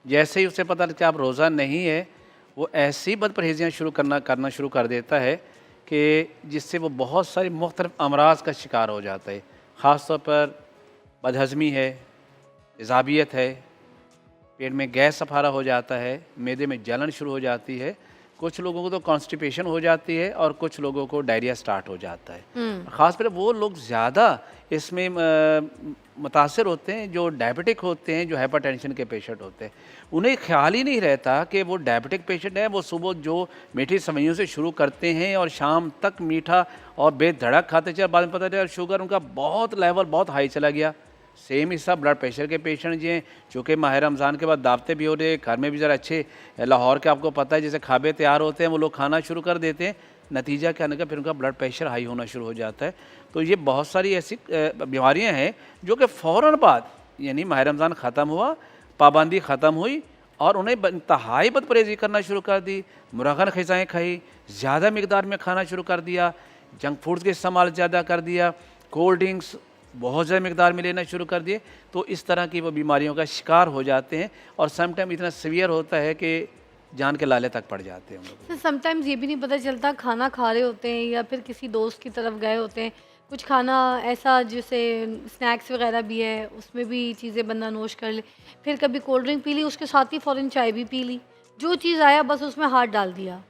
जैसे ही उसे पता लगता कि आप रोज़ा नहीं है, वो ऐसी बदपरहेज़ियाँ करना शुरू कर देता है कि जिससे वो बहुत सारी मुख्तलिफ़ अमराज़ का शिकार हो जाता है। ख़ास तौर पर बदहज़मी है, तेज़ाबियत है, पेट में गैस सफारा हो जाता है, मैदे में जलन शुरू हो जाती है। कुछ लोगों को तो कॉन्स्टिपेशन हो जाती है और कुछ लोगों को डायरिया स्टार्ट हो जाता है। ख़ासकर वो लोग ज़्यादा इसमें मुतासिर होते हैं जो डायबिटिक होते हैं, जो हाइपरटेंशन के पेशेंट होते हैं। उन्हें ख़्याल ही नहीं रहता कि वो डायबिटिक पेशेंट है, वो सुबह जो मीठी सेवइयों से शुरू करते हैं और शाम तक मीठा और बेधड़क खाते चले, बाद में पता चला शुगर उनका बहुत लेवल बहुत हाई चला गया। सेम हिस्सा ब्लड प्रेशर के पेशेंट जी हैं, चूँकि माह रमज़ान के बाद दावतें भी हो रही है, घर में भी ज़रा अच्छे लाहौर के आपको पता है जैसे खाबे तैयार होते हैं, वो लोग खाना शुरू कर देते हैं, नतीजा क्या निकला, फिर उनका ब्लड प्रेशर हाई होना शुरू हो जाता है। तो ये बहुत सारी ऐसी बीमारियाँ हैं जो कि फ़ौरन बाद, यानी माह रमज़ान ख़त्म हुआ, पाबंदी ख़त्म हुई और उन्हें इंतहाई बदपरहेज़ी करना शुरू कर दी, मुरगन ग़िज़ाएँ खाई, ज़्यादा मिकदार में खाना शुरू कर दिया, जंक फूड्स का इस्तेमाल ज़्यादा कर दिया, कोल्ड ड्रिंक्स बहुत ज़्यादा मिकदार में लेना शुरू कर दिए, तो इस तरह की वो बीमारियों का शिकार हो जाते हैं और समटाइम इतना सीवियर होता है कि जान के लाले तक पड़ जाते हैं हम लोग। सर समटाइम्स ये भी नहीं पता चलता, खाना खा रहे होते हैं या फिर किसी दोस्त की तरफ गए होते हैं, कुछ खाना ऐसा जैसे स्नैक्स वगैरह भी है, उसमें भी चीज़ें बंदा नोश कर ले, फिर कभी कोल्ड ड्रिंक पी ली, उसके साथ ही फ़ौरन चाय भी पी ली, जो चीज़ आया बस उसमें हाथ डाल दिया।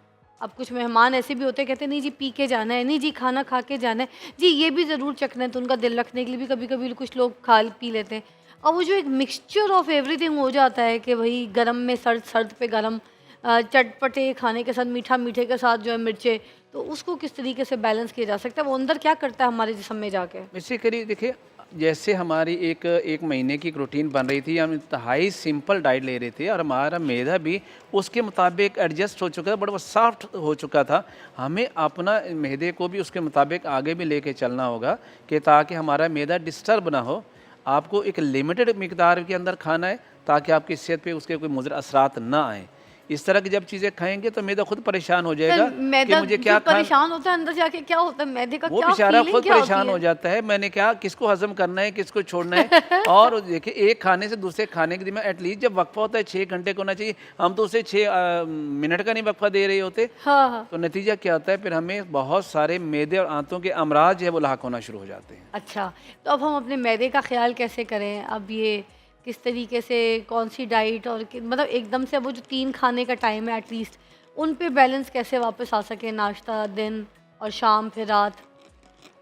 अब कुछ मेहमान ऐसे भी होते हैं, कहते हैं नहीं जी पी के जाना है, नहीं जी खाना खा के जाना है, जी ये भी ज़रूर चखना है, तो उनका दिल रखने के लिए भी कभी-कभी कुछ लोग खा पी लेते हैं। और वो जो एक मिक्सचर ऑफ एवरीथिंग हो जाता है कि वही गरम में सर्द, सर्द पे गरम, चटपटे खाने के साथ मीठा, मीठे के साथ जो है मिर्चें, तो उसको किस तरीके से बैलेंस किया जा सकता है? वो अंदर क्या करता है हमारे जिस्म में जाके? बेसिकली देखिए, जैसे हमारी एक महीने की एक रूटीन बन रही थी, हम इंतहाई सिंपल डाइट ले रहे थे और हमारा मैदा भी उसके मुताबिक एडजस्ट हो चुका था, बड़ा वो सॉफ्ट हो चुका था। हमें अपना मैदे को भी उसके मुताबिक आगे भी लेके चलना होगा कि ताकि हमारा मैदा डिस्टर्ब ना हो। आपको एक लिमिटेड मिकदार के अंदर खाना है ताकि आपकी सेहत पे उसके कोई मुज़र असरात ना आएँ। इस तरह की जब चीज़ें खाएँगे तो मैदा खुद परेशान हो सर जाएगा कि मैदा मुझे जो क्या परेशान होता है अंदर जाके, क्या होता है मैदे का, वो क्या बेचारा फीलिंग खुद क्या होती परेशान हो है? जाता है, मैंने क्या किसको हज़म करना है, किसको छोड़ना है। और देखिए, एक खाने से दूसरे खाने के में एटलीस्ट जब वक्फ़ा होता है 6 घंटे का होना चाहिए, हम तो उसे 6 मिनट का नहीं वक्फ़ा दे रहे होते। हाँ, हाँ। तो नतीजा क्या होता है, फिर हमें बहुत सारे मैदे और आंतों के अमराज जो है वो लाक होना शुरू हो जाते हैं। अच्छा, तो अब हम अपने मैदे का ख़्याल कैसे करें? अब ये किस तरीके से, कौन-सी डाइट और मतलब एकदम से वो जो 3 खाने का टाइम है एटलीस्ट, उन पे बैलेंस कैसे वापस आ सके, नाश्ता, दिन और शाम फिर रात?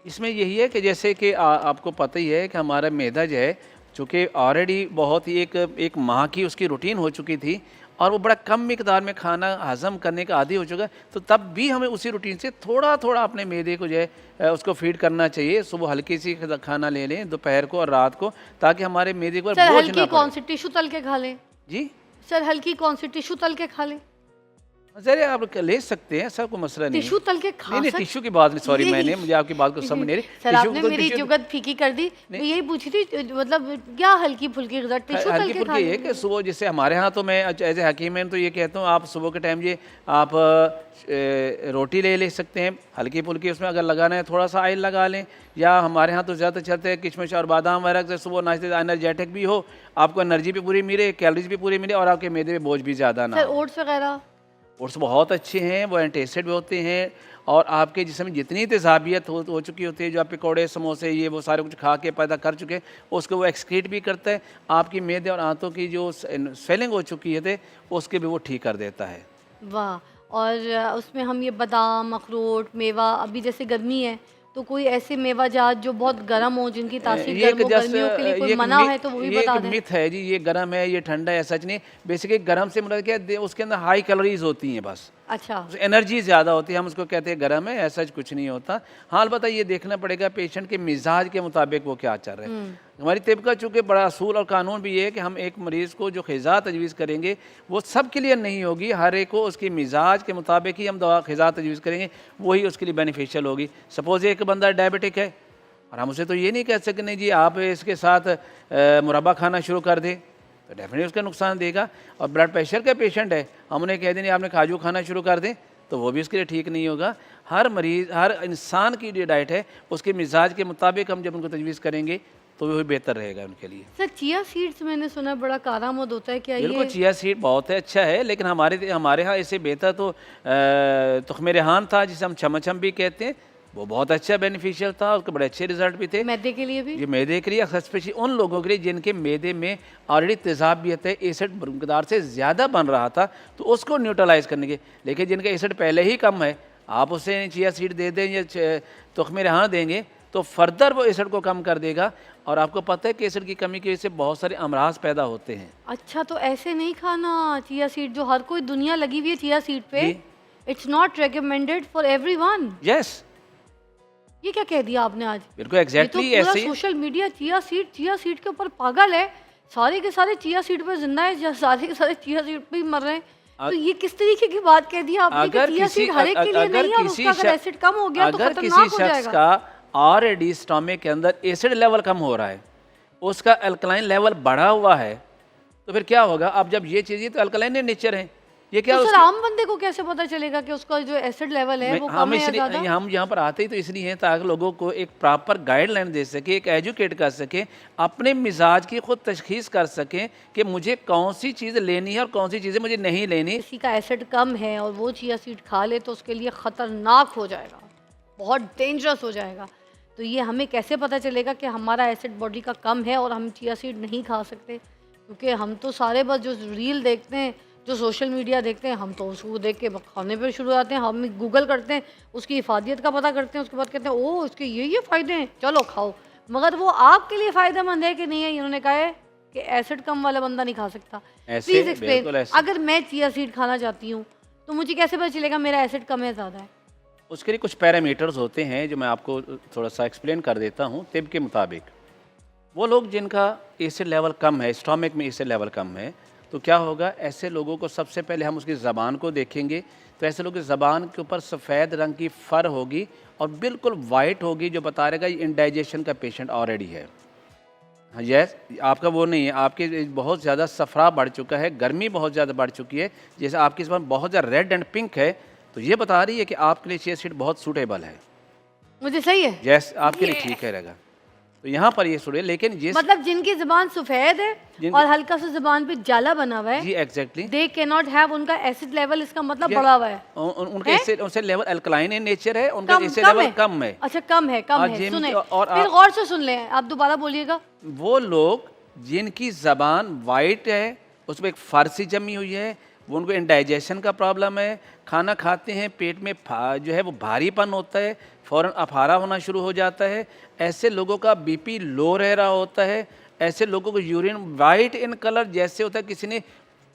इसमें यही है कि जैसे कि आपको पता ही है कि हमारा मैदा जो है, चूँकि ऑलरेडी बहुत ही एक माह की उसकी रूटीन हो चुकी थी और वो बड़ा कम मिकदार में खाना हज़म करने का आदी हो चुका है, तो तब भी हमें उसी रूटीन से थोड़ा-थोड़ा अपने मैदे को जो है उसको फ़ीड करना चाहिए। सुबह हल्की सी खाना ले लें, दोपहर को और रात को, ताकि हमारे मैदे पर सर बोझ हल्की ना कौन पड़े। सी, टिश्यू तल के खा लें? जी? सर हल्की कौन सी, टिश्यू तल के खा लें? ज़रिए आप ले सकते हैं, ऐसा कोई मसला नहीं है। टिश्यू तल के नहीं, खा नहीं, सक टिश्यू की बात नहीं, सॉरी, ये मुझे आपकी बात को समझ नहीं रही। सर टिश्यू आपने तो मेरी टिश्यू जुगत फीकी कर दी। मैं यही पूछी थी मतलब क्या हल्की-फुल्की ग़िज़ा टिश्यू तल हल्की के खा फुल्की ये कि लेंगे? सुबह जैसे हमारे यहाँ तो मैं एज ए हकीम है तो ये कहता हूँ आप सुबह के टाइम ये आप रोटी ले सकते हैं हल्की फुल्की, उसमें अगर लगाना है थोड़ा सा ऑयल लगा लें, या हमारे यहाँ तो ज़्यादा चलते हैं किशमिश और बादाम वगैरह से सुबह नाश्ते एनर्जेटिक भी हो, आपको एनर्जी भी पूरी मिले, कैलोरीज भी पूरी मिले और आपके मैदे में बोझ भी ज़्यादा ना सर हो। ओट्स वग़ैरह? ओट्स बहुत अच्छे हैं, वो एंटी एसिड भी होते हैं और आपके जिस्म में जितनी तेज़ाबियत हो चुकी होती है, जो आप पकौड़े समोसे ये वो सारे कुछ खा के पैदा कर चुके हैं, उसको वो एक्सक्रीट भी करता है। आपकी मैदे और आंतों की जो स्वेलिंग हो चुकी है उसके भी वो ठीक कर देता है। वाह! और उसमें हम ये बादाम, अखरोट, मेवा, अभी जैसे गर्मी है तो कोई ऐसे मेवा जात जो बहुत गर्म हो, जिनकी तासीर ये गर्म एक हो, जस्ट गर्मियों के लिए कोई ये एक मना है तो वो भी ये एक बता दें? मिथ है जी, ये गर्म है, ये ठंडा है, सच नहीं। बेसिकली गर्म से मतलब क्या है, उसके अंदर हाई कैलोरीज होती हैं बस, अच्छा। एनर्जी ज़्यादा होती है, हम उसको कहते हैं गर्म है, ऐसा कुछ नहीं होता। हाँ, अलबत्ता ये देखना पड़ेगा पेशेंट के मिजाज के मुताबिक वो क्या चल रहा है। हमारी तिब का चूँकि बड़ा असूल और कानून भी ये है कि हम एक मरीज़ को जो ग़िज़ा तजवीज़ करेंगे वो सब के लिए नहीं होगी, हर एक को उसके मिजाज के मुताबिक ही हम दवा ग़िज़ा तजवीज़ करेंगे, वही उसके लिए बेनिफिशियल होगी। सपोज़ एक बंदा डायबिटिक है और हम उसे तो ये नहीं कह सकते नहीं जी आप इसके साथ मुरब्बा खाना शुरू कर दें, तो डेफिनेटली उसका नुकसान देगा। और ब्लड प्रेशर का पेशेंट है, हम उन्हें कह दें नहीं आपने काजू खाना शुरू कर दें, तो वो भी उसके लिए ठीक नहीं होगा। हर मरीज़, हर इंसान की जो डाइट है उसके मिजाज के मुताबिक हम जब उनको तजवीज़ करेंगे तो वही बेहतर रहेगा उनके लिए। सर चिया सीड्स मैंने सुना बड़ा कारआमद होता है, क्या बिल्कुल, ये? चिया सीड बहुत है, अच्छा है, लेकिन हमारे हमारे यहाँ इससे बेहतर तो तुख़्म रेहान था, जिसे हम चमचम भी कहते हैं, वो बहुत अच्छा बेनिफिशियल था, उसके बड़े अच्छे रिजल्ट भी थे। मैदे के लिए भी? ये मैदे के लिए, स्पेशली उन लोगों के लिए जिनके मैदे में ऑलरेडी तेज़ाबियत है, एसिड मकदार से ज़्यादा बन रहा था, तो उसको न्यूट्रलाइज़ करने के। लेकिन जिनका एसिड पहले ही कम है, आप उसे चिया सीड दे दें या तुख़्म रेहान देंगे तो फर्दर वो एसिड को कम कर देगा। और आपको पता है कि एसिड की कमी की वजह से बहुत सारे अमराज पैदा होते हैं। अच्छा, तो ऐसे नहीं खाना चिया सीड, जो हर कोई दुनिया लगी हुई है चिया सीड पे, it's not recommended for everyone. Yes, ये क्या कह दिया आपने आज? बिल्कुल एग्जैक्टली ये तो पूरा ऐसे ही। सोशल मीडिया चिया सीड के ऊपर पागल है। सारे के सारे चिया सीड पे जिंदा है, सारे के सारे चिया सीड पे ही मर रहे हैं। तो ये किस तरीके की बात कह दी आपने कि चिया सीड हर एक के लिए नहीं है, और उसका अगर एसिड कम हो गया तो अगर खतरनाक किसी हो शख्स जाएगा। का ऑलरेडी स्टमक के अंदर एसिड लेवल कम हो रहा है, उसका अल्कलाइन लेवल बढ़ा हुआ है, तो फिर क्या होगा? अब जब ये चीज़ें तो अल्कलाइन नेचर है, ये क्या तो सर उसकी- आम बंदे को कैसे पता चलेगा कि उसका जो एसिड लेवल है वो कम हम है या इसलिए ज्यादा? हम यहाँ पर आते ही तो इसलिए हैं ताकि लोगों को एक प्रॉपर गाइडलाइन दे सके, एक एजुकेट कर सके, अपने मिजाज की खुद तशखीस कर सकें कि मुझे कौन सी चीज़ लेनी है और कौन सी चीज़ें मुझे नहीं लेनी। किसी का एसिड कम है और वो चिया सीड खा ले तो उसके लिए ख़तरनाक हो जाएगा, बहुत डेंजरस हो जाएगा। तो ये हमें कैसे पता चलेगा कि हमारा एसिड बॉडी का कम है और हम चिया सीड नहीं खा सकते? क्योंकि हम तो सारे बस जो रील देखते हैं, जो सोशल मीडिया देखते हैं, हम तो उसको देख के खाने पे शुरू आते हैं। हम गूगल करते हैं, उसकी इफादियत का पता करते हैं, उसके बाद कहते हैं ओह इसके ये फ़ायदे हैं, चलो खाओ। मगर वो आपके लिए फ़ायदेमंद है कि नहीं है? इन्होंने कहा है कि एसिड कम वाला बंदा नहीं खा सकता। ऐसे प्लीज़ बिल्कुल एक्सप्लेन, ऐसे। अगर मैं चिया सीड खाना चाहती हूँ तो मुझे कैसे पता चलेगा मेरा एसिड कम है ज़्यादा है? उसके लिए कुछ पैरामीटर्स होते हैं जो मैं आपको थोड़ा सा एक्सप्लेन कर देता हूँ। तिब के मुताबिक वो लोग जिनका एसिड लेवल कम है, स्टमक में एसिड लेवल कम है, तो क्या होगा? ऐसे लोगों को सबसे पहले हम उसकी ज़बान को देखेंगे, तो ऐसे लोगों की ज़बान के ऊपर सफ़ेद रंग की फर होगी और बिल्कुल वाइट होगी, जो बता रहेगा ये इंडाइजेशन का पेशेंट ऑलरेडी है। हाँ यस, आपका वो नहीं है, आपके बहुत ज़्यादा सफ़रा बढ़ चुका है, गर्मी बहुत ज़्यादा बढ़ चुकी है, जैसे आपकी ज़बान बहुत ज़्यादा रेड एंड पिंक है, तो ये बता रही है कि आपके लिए चिया सीड बहुत सूटेबल है। मुझे सही है? यस, आपके लिए ठीक है रहेगा। तो यहाँ पर ये सुनिए, लेकिन ये मतलब जिनकी ज़बान सफ़ेद है और हल्का सा ज़बान पे जाला बना हुआ है, जी exactly, they can not have, उनका एसिड लेवल इसका मतलब बढ़ा हुआ है। उनका एसिड उनसे लेवल अल्कलाइन इन नेचर है, उनका कम एसिड कम लेवल है? कम है। अच्छा कम है, कम और है। जिन सुने और फिर गौर से सुन लें, आप दोबारा बोलिएगा। वो लोग जिनकी ज़बान वाइट है, उसमें एक फारसी जमी हुई है, वो उनको इंडाइजेशन का प्रॉब्लम है, खाना खाते हैं पेट में जो है वो भारीपन होता है, फ़ौरन अफारा होना शुरू हो जाता है, ऐसे लोगों का बीपी लो रह रहा होता है, ऐसे लोगों को यूरिन वाइट इन कलर जैसे होता है किसी ने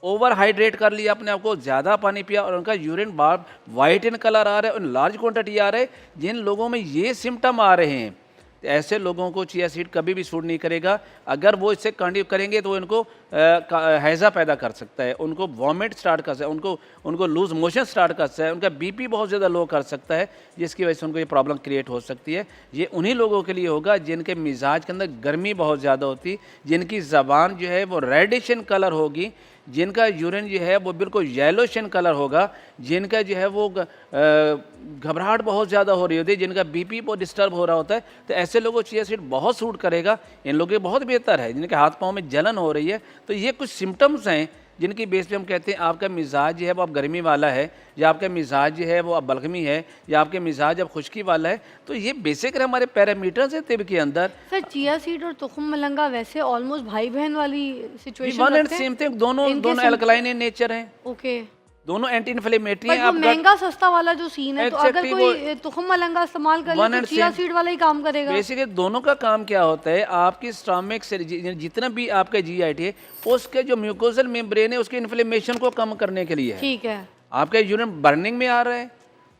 ओवर हाइड्रेट कर लिया, अपने आप को ज़्यादा पानी पिया और उनका यूरिन बार वाइट इन कलर आ रहा है और लार्ज क्वांटिटी आ रहा है। जिन लोगों में ये सिम्टम आ रहे हैं, ऐसे लोगों को चिया सीड कभी भी सूट नहीं करेगा। अगर वो इससे कंटिन्यू करेंगे तो इनको हैज़ा पैदा कर सकता है, उनको वॉमिट स्टार्ट कर सकता है, उनको लूज मोशन स्टार्ट कर सकता है, उनका बीपी बहुत ज़्यादा लो कर सकता है, जिसकी वजह से उनको ये प्रॉब्लम क्रिएट हो सकती है। ये उन्हीं लोगों के लिए होगा जिनके मिजाज के अंदर गर्मी बहुत ज़्यादा होती, जिनकी ज़बान जो है वो रेडिश इन कलर होगी, जिनका यूरिन जो है वो बिल्कुल येलोशन कलर होगा, जिनका जो है वो घबराहट बहुत ज़्यादा हो रही होती है, जिनका बीपी बहुत डिस्टर्ब हो रहा होता है, तो ऐसे लोगों को चिया सीड बहुत सूट करेगा। इन लोगों के बहुत बेहतर है, जिनके हाथ पाँव में जलन हो रही है। तो ये कुछ सिम्टम्स हैं जिनकी बेस पे हम कहते हैं आपका मिजाज जो है वो अब गर्मी वाला है, या आपका मिजाज जो है वो अब बलगमी है, या आपके मिजाज अब खुश्की वाला है। तो ये बेसिक हमारे पैरामीटर्स हैं तिब के अंदर। सर चिया सीड और तुखम मलंगा वैसे ऑलमोस्ट भाई बहन वाली सिचुएशन वन एंड रखते हैं? सेम थिंग, दोनों इनके अल्कलाइन इन नेचर हैं, ओके, दोनों एंटी इन्फ्लेमेटरी बट हैं। वो आप महंगा सस्ता वाला जो सीन है, तो अगर Exactly, कोई तुखम मलंगा इस्तेमाल कर One ले and तो चिया same. सीड वाला ही काम करेगा। बेसिकली दोनों का काम क्या होता है, आपकी स्टमक से जितना भी आपका जीआईटी है, उसके जो म्यूकोजल मेम्ब्रेन है उसके इन्फ्लेमेशन को कम करने के लिए है। ठीक है। आपका यूरिन बर्निंग में आ रहा है,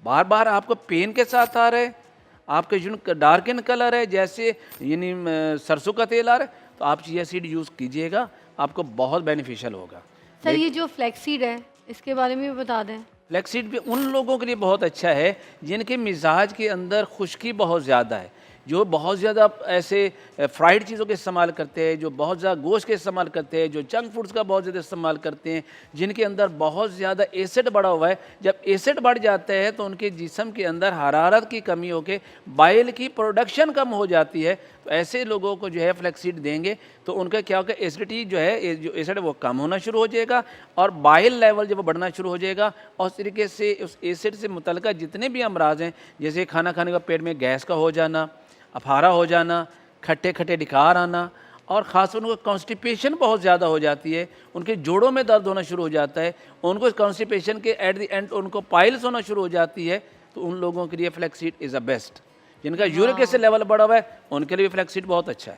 बार बार आपको पेन के साथ आ रहा है, आपका यूरिन डार्क इन कलर है जैसे यानी सरसों का तेल आ रहा है, तो आप चिया सीड यूज़ कीजिएगा, आपको बहुत बेनिफिशियल होगा। सर ये जो फ्लैक्सीड है इसके बारे में भी बता दें। फ्लैक्सीड भी उन लोगों के लिए बहुत अच्छा है जिनके मिजाज के अंदर खुश्की बहुत ज़्यादा है, जो बहुत ज़्यादा ऐसे फ्राइड चीज़ों के इस्तेमाल करते हैं, जो बहुत ज़्यादा गोश्त के इस्तेमाल करते हैं, जो जंक फूड्स का बहुत ज़्यादा इस्तेमाल करते हैं, जिनके अंदर बहुत ज़्यादा एसिड बढ़ा हुआ है, जब एसिड बढ़ जाता है तो उनके जिस्म के अंदर हरारत की कमी होकर बाइल की प्रोडक्शन कम हो जाती है। तो ऐसे लोगों को जो है फ्लैक्सीड देंगे तो उनका क्या होगा, एसिडिटी जो है, जो एसिड है वो कम होना शुरू हो जाएगा और बाइल लेवल जब वो बढ़ना शुरू हो जाएगा और उस तरीके से उस एसिड से मुतल्लिका जितने भी अमराज हैं, जैसे खाना खाने का पेट में गैस का हो जाना, अफारा हो जाना, खट्टे खट्टे डिकार आना, और ख़ासकर उनको कॉन्स्टिपेशन बहुत ज़्यादा हो जाती है, उनके जोड़ों में दर्द होना शुरू हो जाता है, उनको कॉन्स्टिपेशन के एट द एंड उनको पाइल्स होना शुरू हो जाती है, तो उन लोगों के लिए फ्लैक्सीड इज़ अ बेस्ट। जिनका यूरिक एसिड लेवल बढ़ा हुआ है उनके लिए फ्लैक्सीड बहुत अच्छा है।